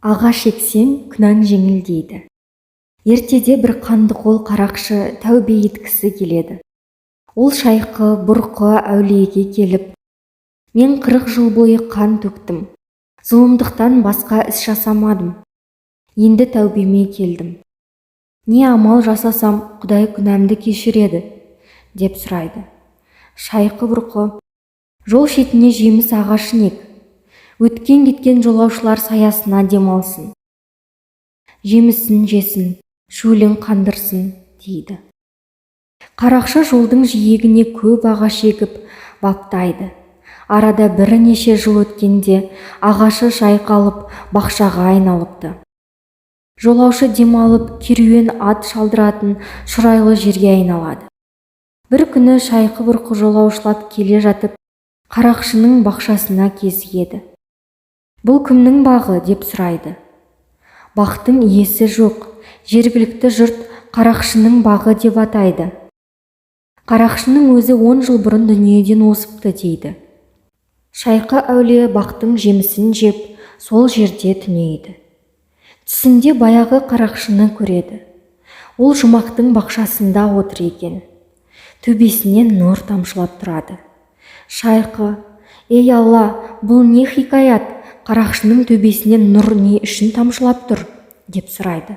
Ағаш ексең, күнәң жеңілдейді. Ертеде бір қанды қол қарақшы тәубе еткісі келеді. Ол шайқы, бұрқы әулиеге келіп, мен 40 жыл бойы қан төктім, зұлымдықтан басқа іс жасамадым. Енді тәубеме келдім. Не амал жасасам, Құдай күнәмді кешіреді, деп сұрайды. Шайқы бұрқы, жол шетіне жеміс ағашын ек. Өткен-кеткен жолаушылар саясына демалсын. Жемісін жесін, шөлін қандырсын, дейді. Қарақшы жолдың жиегіне көп ағаш егіп баптайды. Арада бірнеше жыл өткенде ағашы жайқалып, бақшаға айналыпты. Жолаушы демалып, керуен ат шалдыратын шұрайлы жерге айналады. Бір күні шайқы бұрқы жолаушылап келе жатып, қарақшының бақшасына кезігеді. Бұл кімнің бағы, деп сұрайды. Бақтың иесі жоқ, жергілікті жұрт қарақшының бағы деп атайды. Қарақшының өзі 10 жыл бұрын дүниеден озыпты, дейді. Шайқы әулие бақтың жемісін жеп, сол жерде түнейді. Түсінде баяғы қарақшыны көреді. Ол жұмақтың бақшасында отыр екен. Төбесінен нұр тамшылап тұрады. Шайқы: ей Алла, бұл не хикаят? Қарақшының төбесінен нұр не үшін тамшылап тұр, деп сұрайды.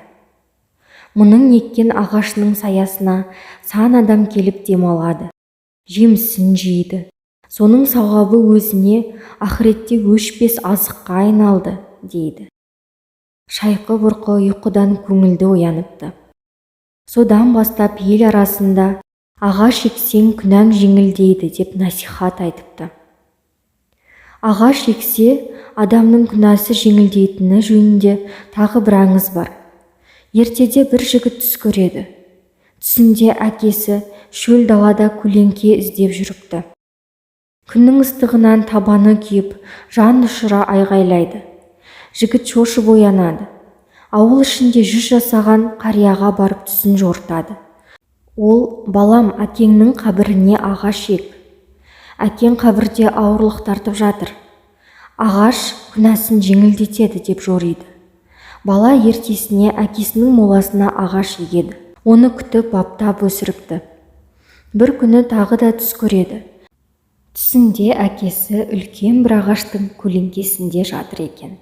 Мұның еккен ағашының саясына сан адам келіп демалады. Жемісін жейді. Соның сауабы өзіне ақыретте өшпес азыққа айналды, дейді. Шайқы бұрқы ұйқыдан көңілді ояныпты. Содан бастап ел арасында ағаш ексең күнәң жеңілдейді деп насихат айтыпты. Ағаш ексе адамның күнәсі жеңілдейтіні жөнінде тағы бір аңыз бар. Ертеде бір жігіт түс көреді. Түсінде әкесі шөл далада көлеңке іздеп жүріпті. Күннің ыстығынан табаны күйіп, жан ұшыра айғайлайды. Жігіт шошып оянады. Ауыл ішінде 100 жасаған қарияға барып түсін жортады. Ол: балам, әкеңнің қабіріне ағаш ек. Әкең қабірде ауырлық тартып жатыр. Ағаш күнәсін жеңілдетеді, деп жориды. Бала ертесіне әкесінің моласына ағаш егеді. Оны күтіп баптап өсіріпті. Бір күні тағы да түс көреді. Түсінде әкесі үлкен бір ағаштың көлеңкесінде жатыр екен.